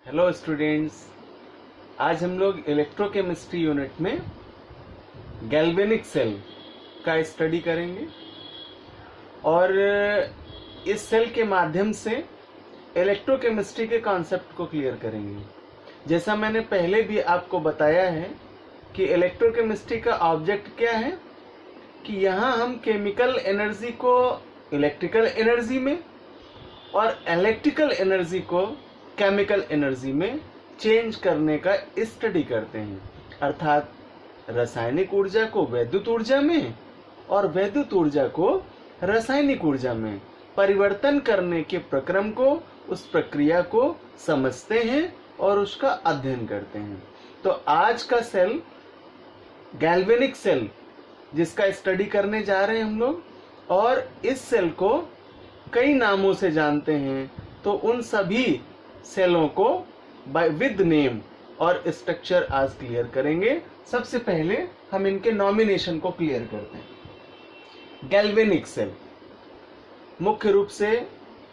Hello students, आज हम लोग इलेक्ट्रोकेमिस्ट्री यूनिट में गैल्वेनिक सेल का स्टडी करेंगे और इस सेल के माध्यम से इलेक्ट्रोकेमिस्ट्री के कॉन्सेप्ट को क्लियर करेंगे। जैसा मैंने पहले भी आपको बताया है कि इलेक्ट्रोकेमिस्ट्री का ऑब्जेक्ट क्या है कि यहाँ हम केमिकल एनर्जी को इलेक्ट्रिकल एनर्जी में और इलेक्ट्रिकल एनर्जी को केमिकल एनर्जी में चेंज करने का स्टडी करते हैं, अर्थात रासायनिक ऊर्जा को वैद्युत ऊर्जा में और वैद्युत ऊर्जा को रासायनिक ऊर्जा में परिवर्तन करने के प्रक्रम को, उस प्रक्रिया को समझते हैं और उसका अध्ययन करते हैं। तो आज का सेल गैल्वेनिक सेल जिसका स्टडी करने जा रहे हैं हम लोग, और इस सेल को कई नामों से जानते हैं। तो उन सभी सेलों को विद नेम और स्ट्रक्चर आज क्लियर करेंगे। सबसे पहले हम इनके नॉमिनेशन को क्लियर करते हैं। गैल्वेनिक सेल मुख्य रूप से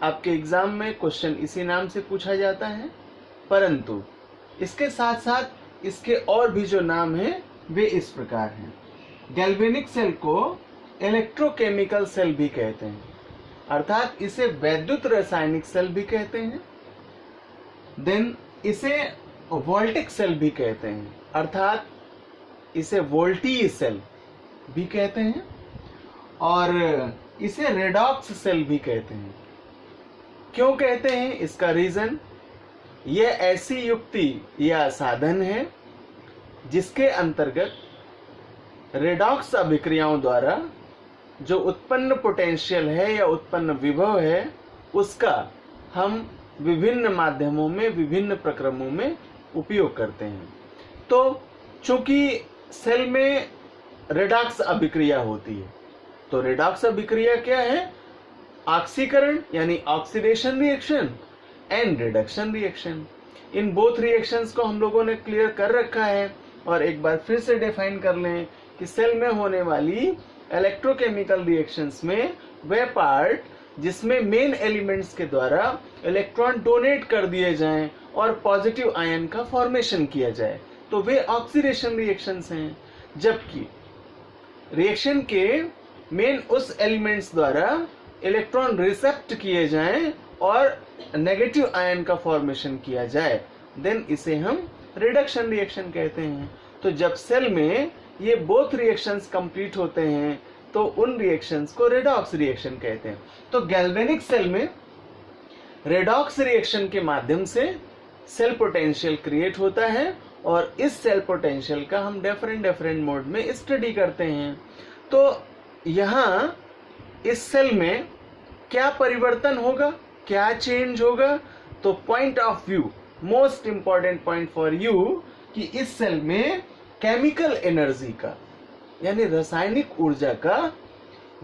आपके एग्जाम में क्वेश्चन इसी नाम से पूछा जाता है, परंतु इसके साथ साथ इसके और भी जो नाम हैं वे इस प्रकार हैं। गैल्वेनिक सेल को इलेक्ट्रोकेमिकल सेल भी कहते हैं, अर्थात इसे वैद्युत रासायनिक सेल भी कहते हैं। देन इसे वोल्टिक सेल भी कहते हैं, अर्थात इसे वोल्टीय सेल भी कहते हैं, और इसे रेडॉक्स सेल भी कहते हैं। क्यों कहते हैं, इसका रीजन, यह ऐसी युक्ति या साधन है जिसके अंतर्गत रेडॉक्स अभिक्रियाओं द्वारा जो उत्पन्न पोटेंशियल है या उत्पन्न विभव है, उसका हम विभिन्न माध्यमों में, विभिन्न प्रक्रमों में उपयोग करते हैं। तो चूंकि सेल में रेडॉक्स अभिक्रिया होती है, तो रेडॉक्स अभिक्रिया क्या है? ऑक्सीकरण यानी oxidation reaction and reduction reaction. In both reactions को हम लोगों ने क्लियर कर रखा है, और एक बार फिर से डिफाइन कर लें कि सेल में होने वाली इलेक्ट्रोकेमिकल रिएक्शंस में वह पार्ट जिसमें मेन एलिमेंट्स के द्वारा इलेक्ट्रॉन डोनेट कर दिए जाएं और पॉजिटिव आयन का फॉर्मेशन किया जाए, तो वे ऑक्सीडेशन रिएक्शंस हैं। जबकि रिएक्शन के मेन उस एलिमेंट्स द्वारा इलेक्ट्रॉन रिसेप्ट किए जाएं और नेगेटिव आयन का फॉर्मेशन किया जाए, देन इसे हम रिडक्शन रिएक्शन कहते हैं। तो जब सेल में ये बोथ रिएक्शंस कंप्लीट होते हैं तो उन रिएक्शंस को रेडॉक्स रिएक्शन कहते हैं। तो गैल्वेनिक सेल में रेडॉक्स रिएक्शन के माध्यम से सेल पोटेंशियल क्रिएट होता है, और इस सेल पोटेंशियल का हम डिफरेंट मोड में स्टडी करते हैं। तो यहाँ इस सेल में क्या परिवर्तन होगा, क्या चेंज होगा? तो point of view, most important point for you, कि इस सेल में केमिकल एनर्जी का यानी रासायनिक ऊर्जा का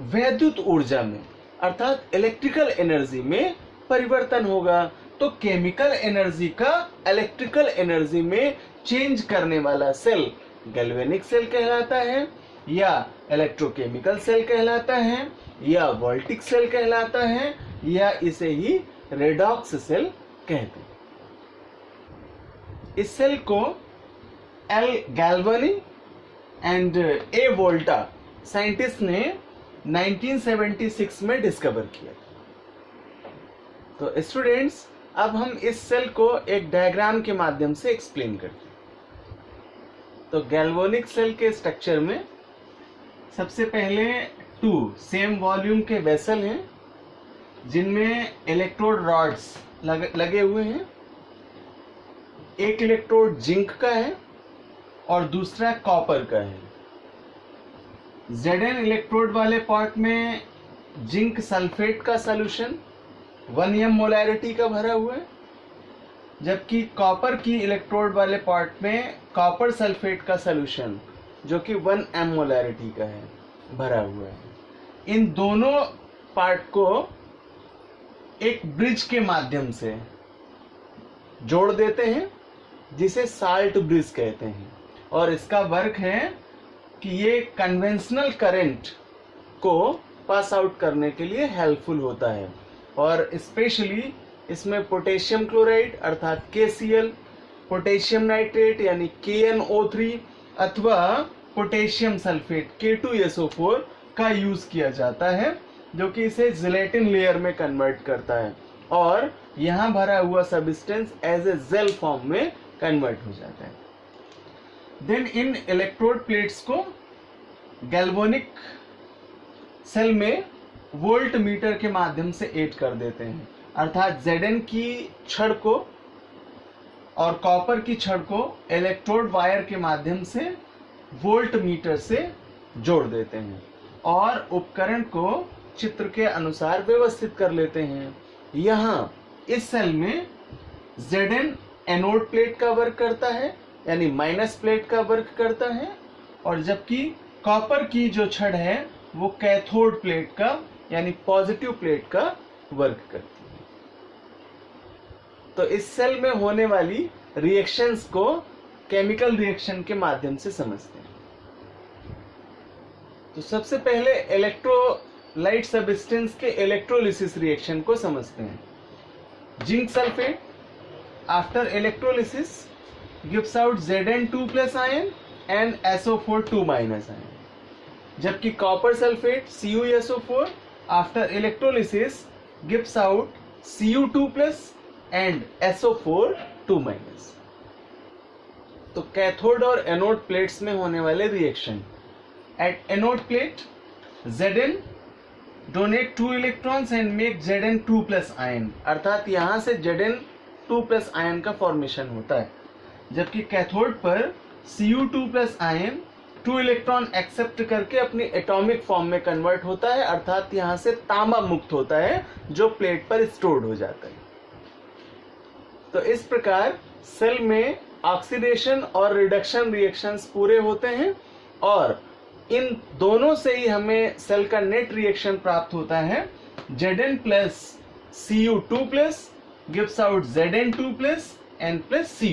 वैद्युत ऊर्जा में अर्थात इलेक्ट्रिकल एनर्जी में परिवर्तन होगा। तो केमिकल एनर्जी का इलेक्ट्रिकल एनर्जी में चेंज करने वाला सेल गैल्वेनिक सेल कहलाता है, या इलेक्ट्रोकेमिकल सेल कहलाता है, या वोल्टिक सेल कहलाता है, या इसे ही रेडॉक्स सेल कहते हैं। इस सेल को एल गैल्वानी एंड ए वोल्टा साइंटिस्ट ने 1976 में डिस्कवर किया। तो स्टूडेंट्स, अब हम इस सेल को एक डायग्राम के माध्यम से एक्सप्लेन करते हैं। तो गैल्वेनिक सेल के स्ट्रक्चर में सबसे पहले 2 सेम वॉल्यूम के वेसल हैं जिनमें इलेक्ट्रोड रॉड्स लगे हुए हैं। एक इलेक्ट्रोड जिंक का है और दूसरा कॉपर का है। Zn इलेक्ट्रोड वाले पार्ट में जिंक सल्फेट का सॉल्यूशन 1 m मोलैरिटी का भरा हुआ है, जबकि कॉपर की इलेक्ट्रोड वाले पार्ट में कॉपर सल्फेट का सॉल्यूशन जो कि 1 m मोलैरिटी का है, भरा हुआ है। इन दोनों पार्ट को एक ब्रिज के माध्यम से जोड़ देते हैं जिसे साल्ट ब्रिज कहते हैं, और इसका वर्क है कि ये कन्वेंशनल करंट को पास आउट करने के लिए हेल्पफुल होता है, और स्पेशली इसमें पोटेशियम क्लोराइड अर्थात KCl, पोटेशियम नाइट्रेट यानी KNO3 अथवा पोटेशियम सल्फेट K2SO4 का यूज किया जाता है, जो कि इसे जिलेटिन लेयर में कन्वर्ट करता है और यहाँ भरा हुआ substance as a gel form में कन्वर्ट हो जाता है। देन इन इलेक्ट्रोड प्लेट्स को गैल्वेनिक सेल में वोल्ट मीटर के माध्यम से ऐड कर देते हैं, अर्थात Zn की छड़ को और कॉपर की छड़ को इलेक्ट्रोड वायर के माध्यम से वोल्ट मीटर से जोड़ देते हैं और उपकरण को चित्र के अनुसार व्यवस्थित कर लेते हैं। यहाँ इस सेल में Zn एनोड प्लेट का वर्क करता है यानी माइनस प्लेट का वर्क करता है, और जबकि कॉपर की जो छड़ है वो कैथोड प्लेट का यानी पॉजिटिव प्लेट का वर्क करती है। तो इस सेल में होने वाली रिएक्शंस को केमिकल रिएक्शन के माध्यम से समझते हैं। तो सबसे पहले इलेक्ट्रोलाइट सब्सटेंस के इलेक्ट्रोलिसिस रिएक्शन को समझते हैं। Zinc sulphate after electrolysis gives out Zn2+ ion and SO4 2- ion, जबकि copper sulphate CuSO4 after electrolysis gives out Cu2+ and SO4 2-। तो कैथोड और एनोड प्लेट्स में होने वाले reaction. At anode plate Zn donate 2 electrons and make Zn2+ ion, अर्थात यहां से Zn2+ ion का फॉर्मेशन होता है, जबकि कैथोड पर Cu2+ आयन 2 इलेक्ट्रॉन एक्सेप्ट करके अपनी एटॉमिक फॉर्म में कन्वर्ट होता है, अर्थात यहां से तांबा मुक्त होता है जो प्लेट पर स्टोर्ड हो जाता है। तो इस प्रकार सेल में ऑक्सीडेशन और रिडक्शन रिएक्शंस पूरे होते हैं और इन दोनों से ही हमें सेल का नेट रिएक्शन प्राप्त होता है। Zn plus Cu2+ gives out Zn2+ and plus Cu।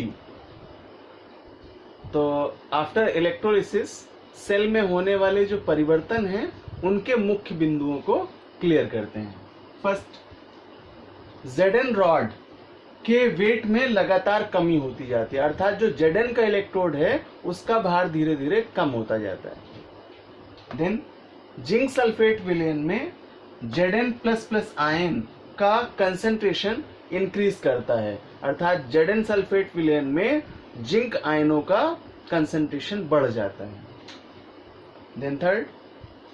तो आफ्टर इलेक्ट्रोलिसिस सेल में होने वाले जो परिवर्तन हैं उनके मुख्य बिंदुओं को क्लियर करते हैं। फर्स्ट, Zn रॉड के वेट में लगातार कमी होती जाती है, अर्थात जो Zn का इलेक्ट्रोड है उसका भार धीरे धीरे कम होता जाता है। देन जिंक सल्फेट विलेन में Zn++ आयन का कंसंट्रेशन इंक्रीज करता है, अर्थात Zn सल्फेट विलेन में जिंक आयनों का कंसंट्रेशन बढ़ जाता है। देन थर्ड,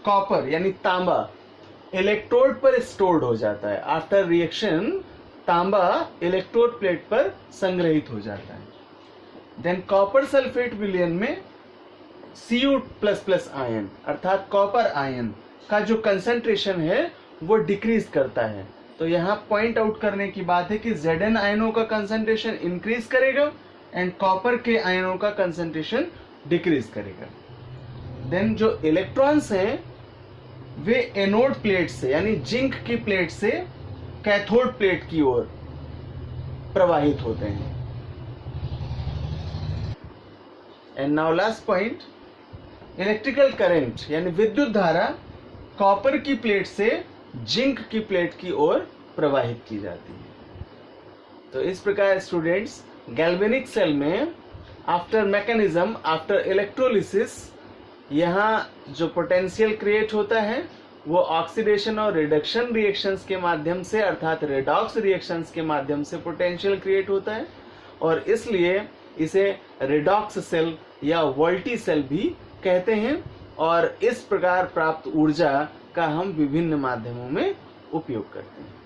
कॉपर यानी तांबा इलेक्ट्रोड पर स्टोर्ड हो जाता है। आफ्टर रिएक्शन तांबा इलेक्ट्रोड प्लेट पर संग्रहित हो जाता है। देन कॉपर सल्फेट विलेन में Cu++ आयन अर्थात कॉपर आयन का जो कंसंट्रेशन है वो डिक्रीज करता है। तो यहाँ पॉइंट आउट करने की बात है कि Zn आयनों का कंसंट्रेशन इंक्रीज करेगा एंड कॉपर के आयनों का कंसंट्रेशन डिक्रीज करेगा। देन जो इलेक्ट्रॉन्स हैं वे एनोड प्लेट से यानी जिंक की प्लेट से कैथोड प्लेट की ओर प्रवाहित होते हैं। And now last point, electrical current यानी विद्युत धारा कॉपर की प्लेट से जिंक की प्लेट की ओर प्रवाहित की जाती है। तो इस प्रकार स्टूडेंट्स गैल्वेनिक सेल में आफ्टर मैकेनिज्म आफ्टर इलेक्ट्रोलिसिस यहाँ जो पोटेंशियल क्रिएट होता है वो ऑक्सीडेशन और रिडक्शन रिएक्शंस के माध्यम से अर्थात रेडॉक्स रिएक्शंस के माध्यम से पोटेंशियल क्रिएट होता है और इसलिए इसे रेडॉक्स सेल या वोल्टी सेल भी कहते हैं और इस प्रकार प्राप्त ऊर्जा का हम विभिन्न माध्यमों में उपयोग करते हैं।